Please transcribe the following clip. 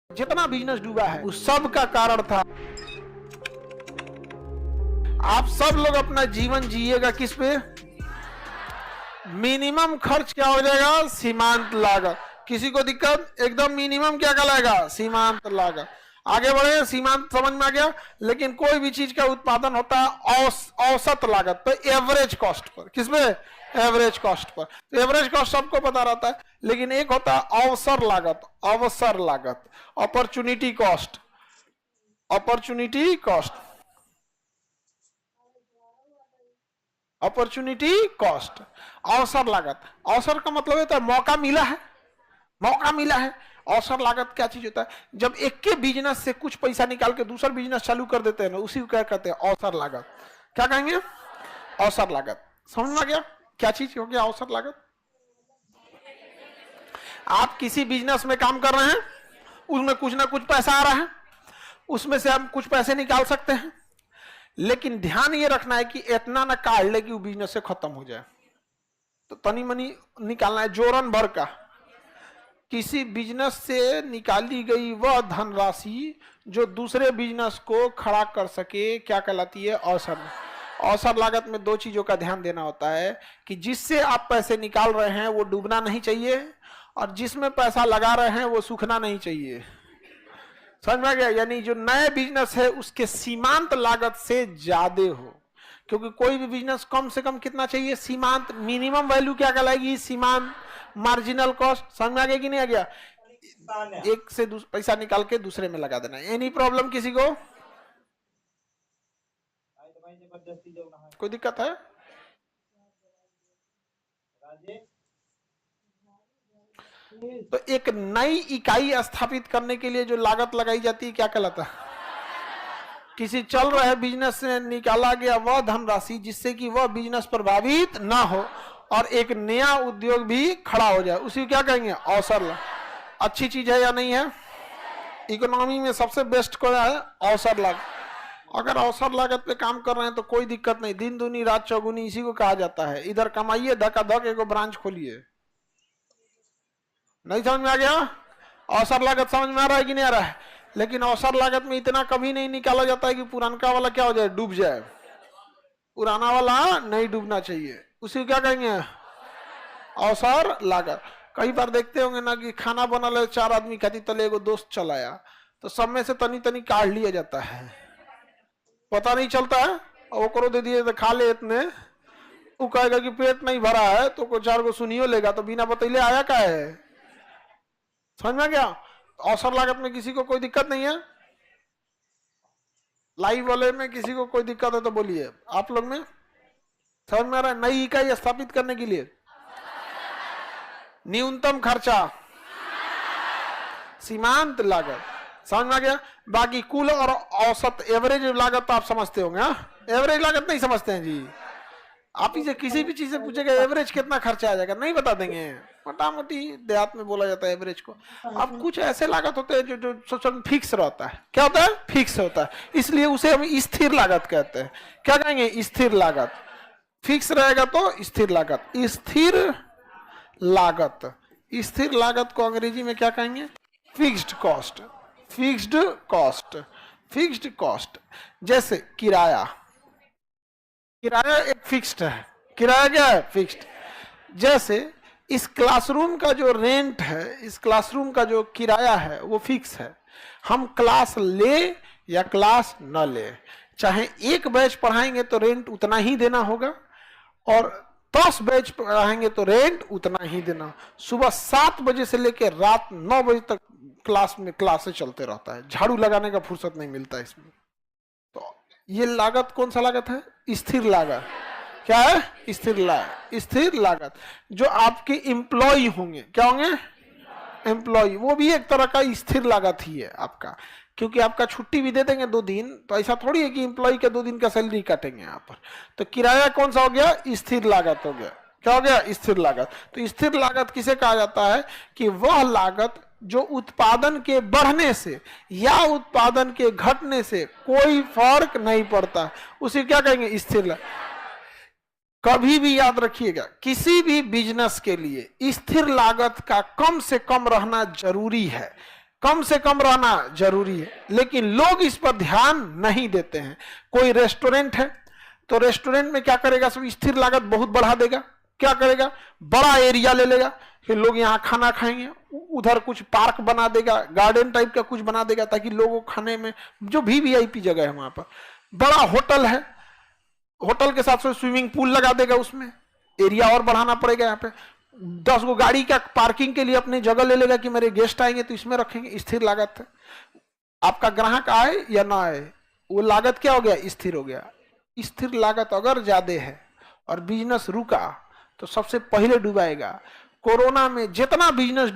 जितना बिजनेस डूबा है उस सब का कारण था। आप सब लोग अपना जीवन जिएगा किस पे? मिनिमम खर्च क्या हो जाएगा? सीमांत लागत। किसी को दिक्कत? एकदम मिनिमम क्या कहलाएगा? सीमांत लागत। आगे बढ़े, सीमांत समझ में आ गया। लेकिन कोई भी चीज का उत्पादन होता है औसत लागत पे, एवरेज कॉस्ट पर। किस पे? Average cost per. तो एवरेज कॉस्ट सबको पता रहता है, लेकिन एक होता है अवसर लागत। अवसर लागत, opportunity cost. Opportunity cost, opportunity cost, अवसर लागत। अवसर का मतलब होता है मौका मिला है, मौका मिला है। अवसर लागत क्या चीज होता है? जब एक के बिजनेस से कुछ पैसा निकाल के दूसरा बिजनेस चालू कर देते हैं ना, उसी को क्या कहते हैं? अवसर लागत। क्या कहेंगे? अवसर लागत। समझ में आ गया क्या चीज हो गया अवसर लागत? आप किसी बिजनेस में काम कर रहे हैं, उसमें कुछ ना कुछ पैसा आ रहा है, उसमें से हम कुछ पैसे निकाल सकते हैं, लेकिन ध्यान ये रखना है कि इतना ना काट ले कि वो बिजनेस से खत्म हो जाए। तो तनी मनी निकालना है, जोरन भर का। किसी बिजनेस से निकाली गई वह धनराशि जो दूसरे बिजनेस को खड़ा कर सके क्या कहलाती है? अवसर। अवसर लागत में दो चीजों का ध्यान देना होता है कि जिससे आप पैसे निकाल रहे हैं वो डूबना नहीं चाहिए, और जिसमें पैसा लगा रहे हैं वो सूखना नहीं चाहिए। समझ में आ गया? यानी जो नए बिजनेस है उसके सीमांत लागत से ज्यादा हो, क्योंकि कोई भी बिजनेस कम से कम कितना चाहिए? सीमांत। मिनिमम वैल्यू क्या कहलाएगी? सीमांत। Marginal cost. समझ में आ गया कि नहीं आ गया? एक से पैसा निकाल के दूसरे में लगा देना। एनी प्रॉब्लम किसी को? कोई दिक्कत है? तो एक नई इकाई स्थापित करने के लिए जो लागत लगाई जाती है क्या कहलाता है? किसी चल रहे बिजनेस से निकाला गया वह धनराशि जिससे कि वह बिजनेस प्रभावित ना हो और एक नया उद्योग भी खड़ा हो जाए, उसी क्या कहेंगे? अवसर। अच्छी चीज है या नहीं है? इकोनॉमी में सबसे बेस्ट क्या है? अवसर लागत। अगर अवसर लागत पे काम कर रहे हैं तो कोई दिक्कत नहीं, दिन दूनी रात चौगुनी इसी को कहा जाता है। इधर कमाइए, धकाधक एक ब्रांच खोलिए। नहीं समझ में आ गया? अवसर लागत समझ में आ रहा है कि नहीं आ रहा है? लेकिन अवसर लागत में इतना कभी नहीं निकाला जाता है कि पुराना वाला क्या हो जाए? डूब जाए। पुराना वाला नहीं डूबना चाहिए, उसी क्या कहेंगे? अवसर लागत। कई बार देखते होंगे ना कि खाना बना ले, 4 आदमी खाती, तले एगो दोस्त चलाया, तो सब में से तनी तनी काट लिया जाता है, पता नहीं चलता है। और वो दे दिए तो खा ले इतने, वो कहेगा कि पेट नहीं भरा है, तो को 4 को सुनियो लेगा, तो बिना बतैले आया क्या है? समझ में गया? अवसर लागत में किसी को कोई दिक्कत नहीं है? लाइव वाले में किसी को कोई दिक्कत है तो बोलिए। आप लोग में समझ में आ रहा है? नई इकाई स्थापित करने के लिए न्यूनतम खर्चा, सीमांत लागत। समझ में आ गया? बाकी कुल और औसत एवरेज लागत तो आप समझते होंगे। एवरेज लागत नहीं समझते हैं जी? आप ही से किसी भी चीज से पूछेगा एवरेज कितना खर्चा आ जाएगा, नहीं बता देंगे। मोटा मोटी देहात में बोला जाता है एवरेज को। अब कुछ ऐसे लागत होते हैं जो जो फिक्स रहता है। क्या होता है? फिक्स होता है, इसलिए उसे हम स्थिर लागत कहते हैं। क्या कहेंगे? स्थिर लागत। फिक्स रहेगा तो स्थिर लागत। स्थिर लागत, स्थिर लागत को अंग्रेजी में क्या कहेंगे? Fixed cost. Fixed cost, fixed cost. जैसे किराया, किराया एक फिक्स्ड है। किराया क्या है? फिक्स्ड। जैसे इस क्लासरूम का जो रेंट है, इस क्लासरूम का जो किराया है वो फिक्स है। हम क्लास ले या क्लास न ले, चाहे एक बैच पढ़ाएंगे तो रेंट उतना ही देना होगा, और 10 बैच पढ़ाएंगे तो रेंट उतना ही देना। सुबह 7 बजे से लेकर रात 9 बजे तक क्लास में क्लासेस चलते रहता है, झाड़ू लगाने का फुर्सत नहीं मिलता इसमें। तो ये लागत कौन सा लागत है? स्थिर लागत। क्या है? स्थिर लागत। स्थिर लागत जो आपके एम्प्लॉय होंगे, क्या होंगे? एम्प्लॉय, वो भी एक तरह का स्थिर लागत ही है आपका, क्योंकि आपका छुट्टी भी दे देंगे 2 दिन, तो ऐसा थोड़ी है कि एम्प्लॉय के 2 दिन का सैलरी काटेंगे यहाँ पर। तो किराया कौन सा हो गया? स्थिर लागत हो गया। क्या हो गया? स्थिर लागत। तो स्थिर लागत किसे कहा जाता है? कि वह लागत जो उत्पादन के बढ़ने से या उत्पादन के घटने से कोई फर्क नहीं पड़ता, उसे क्या कहेंगे? स्थिर लागत। कभी भी याद रखिएगा, किसी भी बिजनेस के लिए स्थिर लागत का कम से कम रहना जरूरी है। कम से कम रहना जरूरी है, लेकिन लोग इस पर ध्यान नहीं देते हैं। कोई रेस्टोरेंट है तो रेस्टोरेंट में क्या करेगा, सब स्थिर लागत बहुत बढ़ा देगा। क्या करेगा, बड़ा एरिया ले लेगा कि लोग यहाँ खाना खाएंगे, उधर कुछ पार्क बना देगा, गार्डन टाइप का कुछ बना देगा, ताकि लोगों खाने में जो भी वीआईपी जगह है वहां पर। बड़ा होटल है, होटल के साथ साथ स्विमिंग पूल लगा देगा, उसमें एरिया और बढ़ाना पड़ेगा। यहाँ पे 10 गो गाड़ी का पार्किंग के लिए अपनी जगह ले लेगा कि मेरे गेस्ट आएंगे तो इसमें रखेंगे। स्थिर लागत है। आपका ग्राहक आए या ना आए, वो लागत क्या हो गया, स्थिर हो गया। स्थिर लागत अगर ज्यादा है और बिजनेस रुका तो सबसे पहले डूबाएगा। कोरोना में जितना बिजनेस